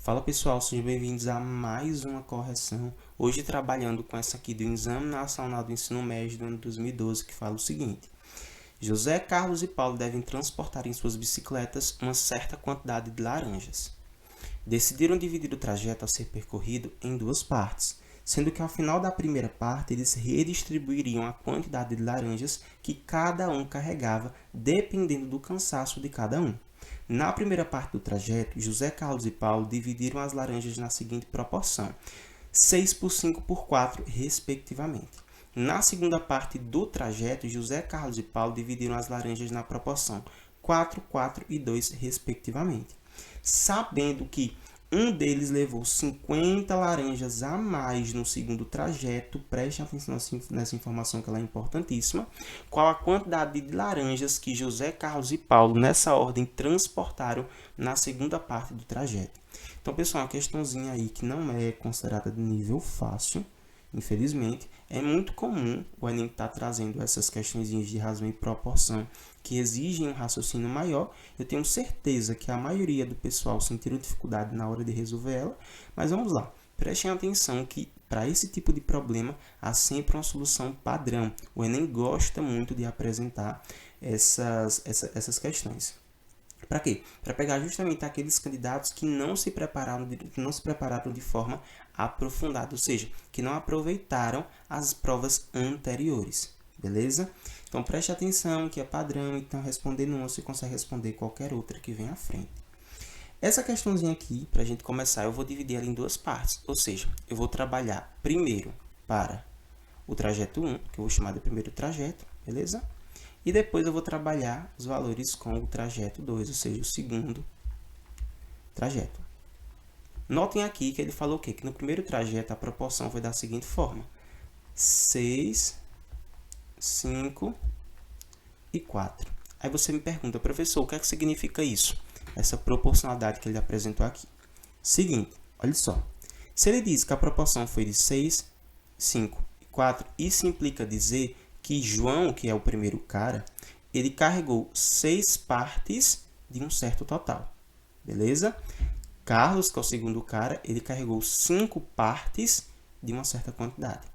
Fala pessoal, sejam bem-vindos a mais uma correção. Hoje trabalhando com essa aqui do Exame Nacional do Ensino Médio do ano 2012, que fala o seguinte: José, Carlos e Paulo devem transportar em suas bicicletas uma certa quantidade de laranjas. Decidiram dividir o trajeto a ser percorrido em duas partes, sendo que ao final da primeira parte eles redistribuiriam a quantidade de laranjas que cada um carregava, dependendo do cansaço de cada um. Na primeira parte do trajeto, José, Carlos e Paulo dividiram as laranjas na seguinte proporção: 6 por 5 por 4, respectivamente. Na segunda parte do trajeto, José, Carlos e Paulo dividiram as laranjas na proporção 4, 4 e 2, respectivamente. Sabendo que um deles levou 50 laranjas a mais no segundo trajeto, preste atenção nessa informação que ela é importantíssima. Qual a quantidade de laranjas que José, Carlos e Paulo, nessa ordem, transportaram na segunda parte do trajeto? Então, pessoal, uma questãozinha aí que não é considerada de nível fácil, infelizmente. É muito comum o Enem estar trazendo essas questões de razão e proporção que exigem um raciocínio maior. Eu tenho certeza que a maioria do pessoal sentiu dificuldade na hora de resolver ela, mas vamos lá. Prestem atenção que para esse tipo de problema há sempre uma solução padrão. O Enem gosta muito de apresentar essas questões. Para quê? Para pegar justamente aqueles candidatos que não se prepararam de forma aprofundada, ou seja, que não aproveitaram as provas anteriores, beleza? Então preste atenção que é padrão, então respondendo uma você consegue responder qualquer outra que vem à frente. Essa questãozinha aqui, para a gente começar, eu vou dividir ela em duas partes, ou seja, eu vou trabalhar primeiro para o trajeto 1, que eu vou chamar de primeiro trajeto, beleza? E depois eu vou trabalhar os valores com o trajeto 2, ou seja, o segundo trajeto. Notem aqui que ele falou o quê? Que no primeiro trajeto a proporção foi da seguinte forma: 6, 5 e 4. Aí você me pergunta, professor, o que é que significa isso? Essa proporcionalidade que ele apresentou aqui. Seguinte, olha só. Se ele diz que a proporção foi de 6, 5 e 4, isso implica dizer que João, que é o primeiro cara, ele carregou 6 partes de um certo total, beleza? Carlos, que é o segundo cara, ele carregou 5 partes de uma certa quantidade.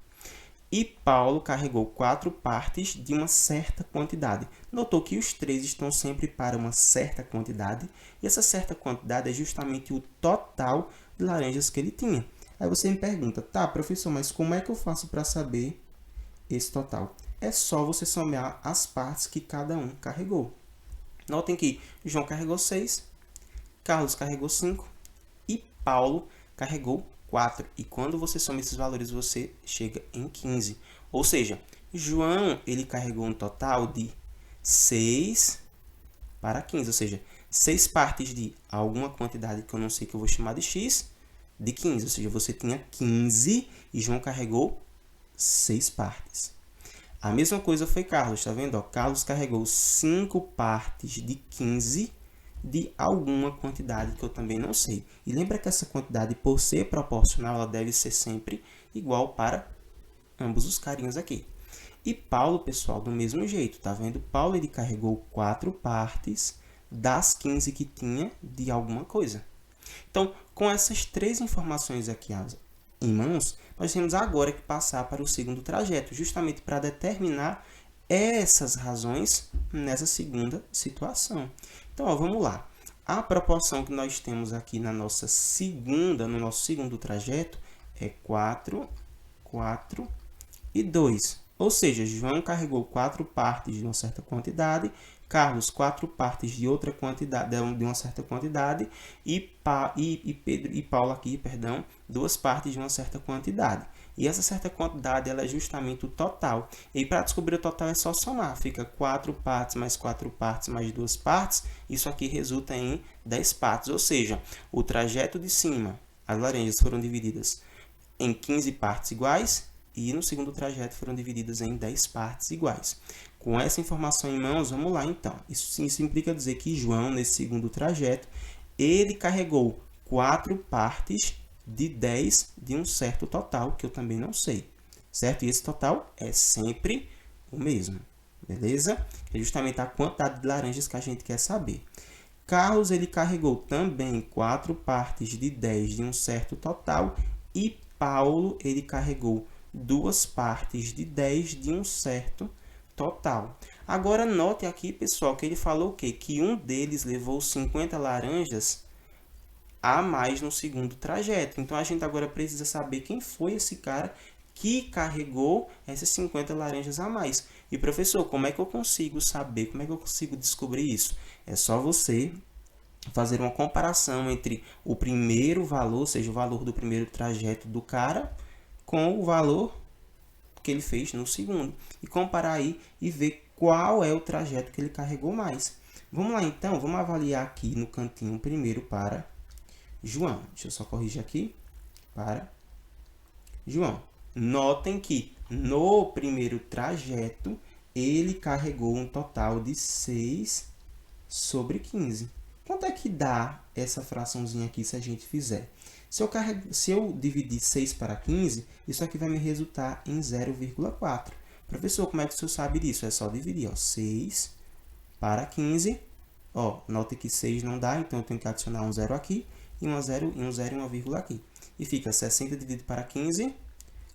E Paulo carregou 4 partes de uma certa quantidade. Notou que os três estão sempre para uma certa quantidade, e essa certa quantidade é justamente o total de laranjas que ele tinha. Aí você me pergunta, tá, professor, mas como é que eu faço para saber esse total? É só você somar as partes que cada um carregou. Notem que João carregou 6, Carlos carregou 5 e Paulo carregou 4. E quando você soma esses valores, você chega em 15. Ou seja, João ele carregou um total de 6 para 15. Ou seja, 6 partes de alguma quantidade que eu não sei, que eu vou chamar de x, de 15. Ou seja, você tinha 15 e João carregou 6 partes. A mesma coisa foi Carlos, tá vendo? Carlos carregou 5 partes de 15 de alguma quantidade que eu também não sei. E lembra que essa quantidade, por ser proporcional, ela deve ser sempre igual para ambos os carinhos aqui. E Paulo, pessoal, do mesmo jeito, tá vendo? Paulo ele carregou 4 partes das 15 que tinha de alguma coisa. Então, com essas 3 informações aqui em mãos, nós temos agora que passar para o segundo trajeto, justamente para determinar essas razões nessa segunda situação. Então, vamos lá. A proporção que nós temos aqui no nosso segundo trajeto é 4, 4 e 2. Ou seja, João carregou 4 partes de uma certa quantidade, Carlos 4 partes de outra quantidade, de uma certa quantidade, e Pedro e Paulo aqui, perdão, 2 partes de uma certa quantidade. E essa certa quantidade ela é justamente o total. E para descobrir o total é só somar. Fica 4 partes mais 4 partes mais 2 partes. Isso aqui resulta em 10 partes. Ou seja, o trajeto de cima, as laranjas foram divididas em 15 partes iguais. E no segundo trajeto foram divididas em 10 partes iguais. Com essa informação em mãos, vamos lá então. Isso implica dizer que João, nesse segundo trajeto, ele carregou 4 partes de 10 de um certo total, que eu também não sei, certo? E esse total é sempre o mesmo, beleza? É justamente a quantidade de laranjas que a gente quer saber. Carlos ele carregou também 4 partes de 10 de um certo total e Paulo ele carregou 2 partes de 10 de um certo total. Agora note aqui, pessoal, que ele falou o quê? Que um deles levou 50 laranjas a mais no segundo trajeto. Então a gente agora precisa saber quem foi esse cara que carregou essas 50 laranjas a mais. E professor, como é que eu consigo saber? Como é que eu consigo descobrir isso? É só você fazer uma comparação entre o primeiro valor, ou seja, o valor do primeiro trajeto do cara, com o valor que ele fez no segundo. E comparar aí e ver qual é o trajeto que ele carregou mais. Vamos lá então, vamos avaliar aqui no cantinho primeiro para João. Deixa eu só corrigir aqui. Para João. Notem que no primeiro trajeto, ele carregou um total de 6 sobre 15. Quanto é que dá essa fraçãozinha aqui se a gente fizer? Se eu dividir 6 para 15, isso aqui vai me resultar em 0,4. Professor, como é que o senhor sabe disso? É só dividir, ó, 6 para 15. Ó, note que 6 não dá, então eu tenho que adicionar um 0 aqui e um 0 e uma vírgula aqui. E fica 60 dividido para 15,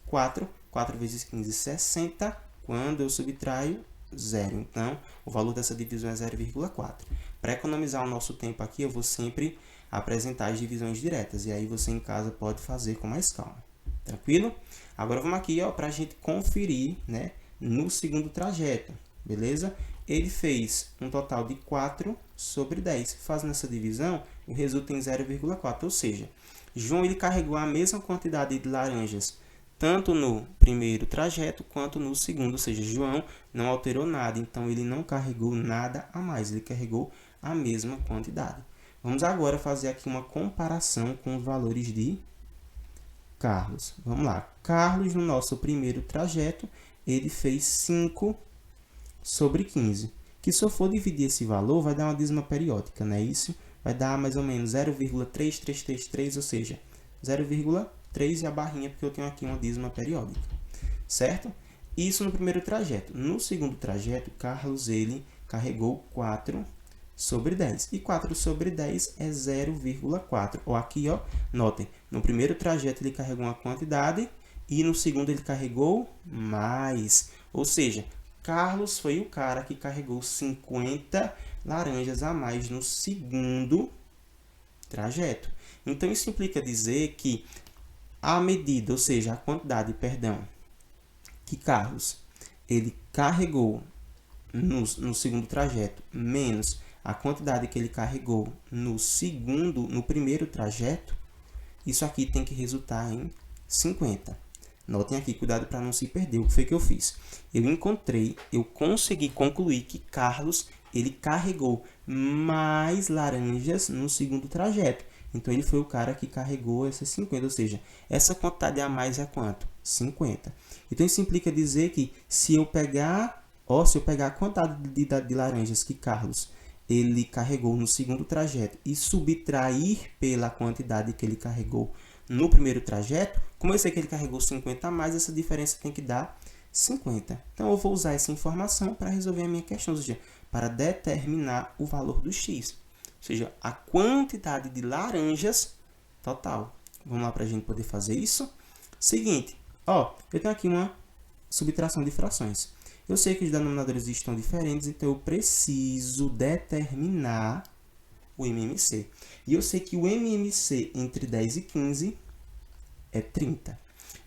4. 4 vezes 15, 60. Quando eu subtraio, 0. Então, o valor dessa divisão é 0,4. Para economizar o nosso tempo aqui, eu vou sempre apresentar as divisões diretas. E aí você em casa pode fazer com mais calma. Tranquilo? Agora vamos aqui para a gente conferir, né, no segundo trajeto. Beleza? Ele fez um total de 4 sobre 10. Fazendo essa divisão, o resulta em 0,4. Ou seja, João ele carregou a mesma quantidade de laranjas tanto no primeiro trajeto quanto no segundo, ou seja, João não alterou nada, então ele não carregou nada a mais, ele carregou a mesma quantidade. Vamos agora fazer aqui uma comparação com os valores de Carlos. Vamos lá, Carlos no nosso primeiro trajeto, ele fez 5 sobre 15, que se eu for dividir esse valor, vai dar uma dízima periódica, não é isso? Vai dar mais ou menos 0,3333, ou seja, 0,3 e a barrinha, porque eu tenho aqui uma dízima periódica, certo? Isso no primeiro trajeto. No segundo trajeto, Carlos ele carregou 4 sobre 10. E 4 sobre 10 é 0,4. Ou aqui, ó, notem, no primeiro trajeto ele carregou uma quantidade e no segundo ele carregou mais. Ou seja, Carlos foi o cara que carregou 50 laranjas a mais no segundo trajeto. Então, isso implica dizer que a medida, ou seja, a quantidade, perdão, que Carlos ele carregou no segundo trajeto, menos a quantidade que ele carregou no primeiro trajeto, isso aqui tem que resultar em 50. Notem aqui, cuidado para não se perder. O que foi que eu fiz? Eu consegui concluir que Carlos ele carregou mais laranjas no segundo trajeto. Então, ele foi o cara que carregou essas 50, ou seja, essa quantidade a mais é quanto? 50. Então, isso implica dizer que se eu pegar a quantidade de laranjas que Carlos ele carregou no segundo trajeto e subtrair pela quantidade que ele carregou no primeiro trajeto, como eu sei que ele carregou 50 a mais, essa diferença tem que dar 50. Então, eu vou usar essa informação para resolver a minha questão, ou seja, para determinar o valor do x. Ou seja, a quantidade de laranjas total. Vamos lá para a gente poder fazer isso. Seguinte, ó, eu tenho aqui uma subtração de frações. Eu sei que os denominadores estão diferentes, então eu preciso determinar o MMC. E eu sei que o MMC entre 10 e 15 é 30.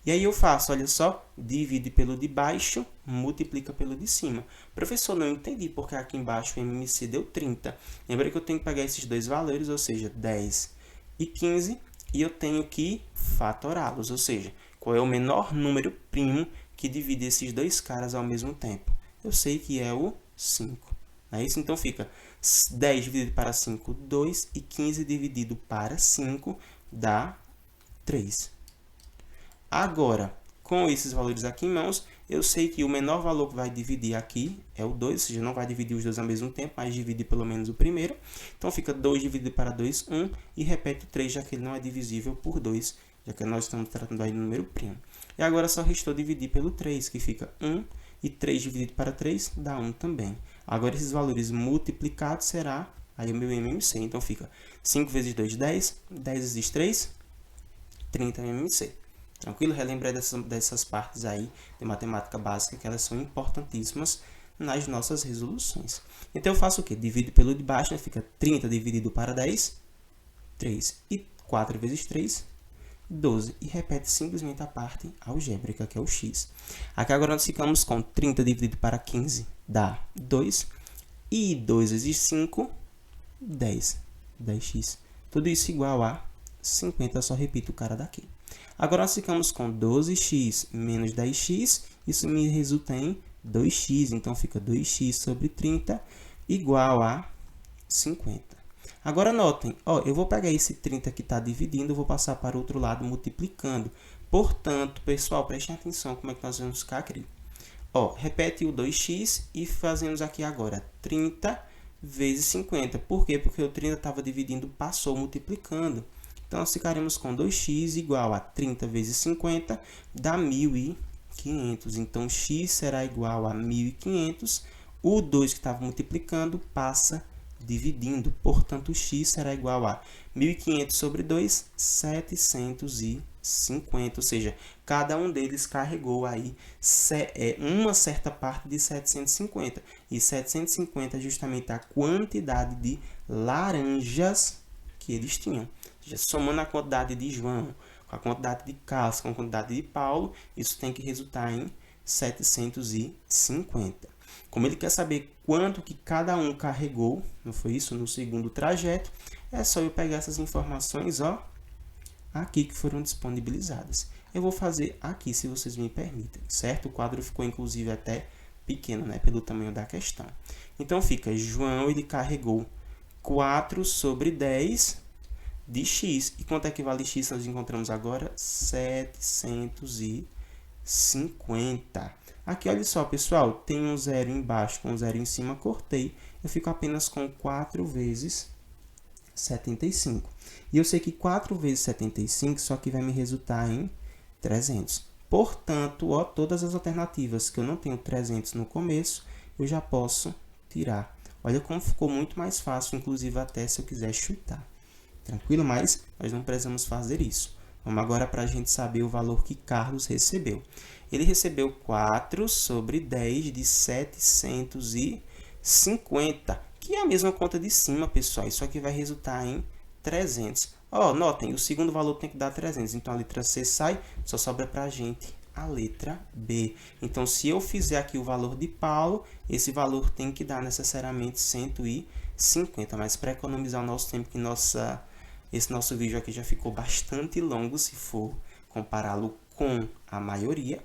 E aí eu faço, olha só, divide pelo de baixo, multiplica pelo de cima. Professor, não entendi porque aqui embaixo o MMC deu 30. Lembra que eu tenho que pegar esses dois valores, ou seja, 10 e 15, e eu tenho que fatorá-los, ou seja, qual é o menor número primo que divide esses dois caras ao mesmo tempo? Eu sei que é o 5. Não é isso? Então fica 10 dividido para 5, 2, e 15 dividido para 5 dá 3. Agora, com esses valores aqui em mãos, eu sei que o menor valor que vai dividir aqui é o 2, ou seja, não vai dividir os dois ao mesmo tempo, mas divide pelo menos o primeiro. Então, fica 2 dividido para 2, 1, e repete o 3, já que ele não é divisível por 2, já que nós estamos tratando aí do número primo. E agora só restou dividir pelo 3, que fica 1, e 3 dividido para 3 dá 1 também. Agora, esses valores multiplicados será aí o meu MMC. Então fica 5 vezes 2, 10. 10 vezes 3, 30 MMC. Tranquilo? Relembrei dessas partes aí de matemática básica, que elas são importantíssimas nas nossas resoluções. Então eu faço o quê? Divido pelo de baixo, né? Fica 30 dividido para 10, 3. E 4 vezes 3, 12. E repete simplesmente a parte algébrica, que é o x. Aqui agora nós ficamos com 30 dividido para 15, dá 2. E 2 vezes 5, 10. 10x. Tudo isso igual a 50, só repito o cara daqui. Agora nós ficamos com 12x menos 10x, isso me resulta em 2x, então fica 2x sobre 30 igual a 50. Agora notem, ó, eu vou pegar esse 30 que está dividindo, eu vou passar para o outro lado multiplicando. Portanto, pessoal, prestem atenção como é que nós vamos ficar aqui. Ó, repete o 2x e fazemos aqui agora 30 vezes 50. Por quê? Porque o 30 estava dividindo, passou multiplicando. Então, nós ficaremos com 2x igual a 30 vezes 50, dá 1.500. Então, x será igual a 1.500. O 2 que estava multiplicando passa dividindo. Portanto, x será igual a 1.500 sobre 2, 750. Ou seja, cada um deles carregou aí uma certa parte de 750. E 750 é justamente a quantidade de laranjas que eles tinham. Somando a quantidade de João com a quantidade de Carlos, com a quantidade de Paulo, isso tem que resultar em 750. Como ele quer saber quanto que cada um carregou, não foi isso? No segundo trajeto, é só eu pegar essas informações, ó, aqui que foram disponibilizadas. Eu vou fazer aqui, se vocês me permitem, certo? O quadro ficou, inclusive, até pequeno, né? Pelo tamanho da questão. Então, fica, João, ele carregou 4 sobre 10 de x. E quanto é que vale x? Nós encontramos agora 750. Aqui, olha só, pessoal, tem um zero embaixo com um zero em cima, cortei. Eu fico apenas com 4 vezes 75. E eu sei que 4 vezes 75 só que vai me resultar em 300. Portanto, ó, todas as alternativas que eu não tenho 300 no começo, eu já posso tirar. Olha como ficou muito mais fácil, inclusive até se eu quiser chutar. Tranquilo? Mas nós não precisamos fazer isso. Vamos agora para a gente saber o valor que Carlos recebeu. Ele recebeu 4 sobre 10 de 750, que é a mesma conta de cima, pessoal. Isso aqui vai resultar em 300. Ó, notem, o segundo valor tem que dar 300. Então, a letra C sai, só sobra para a gente a letra B. Então, se eu fizer aqui o valor de Paulo, esse valor tem que dar necessariamente 150. Mas para economizar o nosso tempo, que esse nosso vídeo aqui já ficou bastante longo, se for compará-lo com a maioria.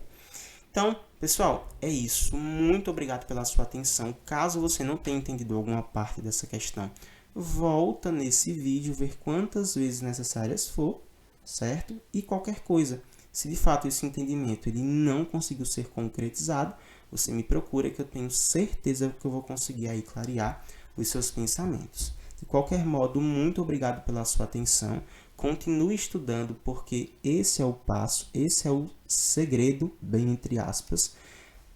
Então, pessoal, é isso. Muito obrigado pela sua atenção. Caso você não tenha entendido alguma parte dessa questão, volta nesse vídeo, ver quantas vezes necessárias for, certo? E qualquer coisa, se de fato esse entendimento ele não conseguiu ser concretizado, você me procura que eu tenho certeza que eu vou conseguir aí clarear os seus pensamentos. De qualquer modo, muito obrigado pela sua atenção. Continue estudando, porque esse é o passo, esse é o segredo, bem entre aspas,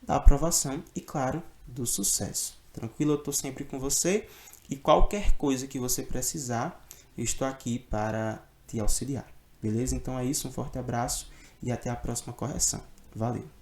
da aprovação e, claro, do sucesso. Tranquilo? Eu estou sempre com você e qualquer coisa que você precisar, eu estou aqui para te auxiliar. Beleza? Então é isso, um forte abraço e até a próxima correção. Valeu!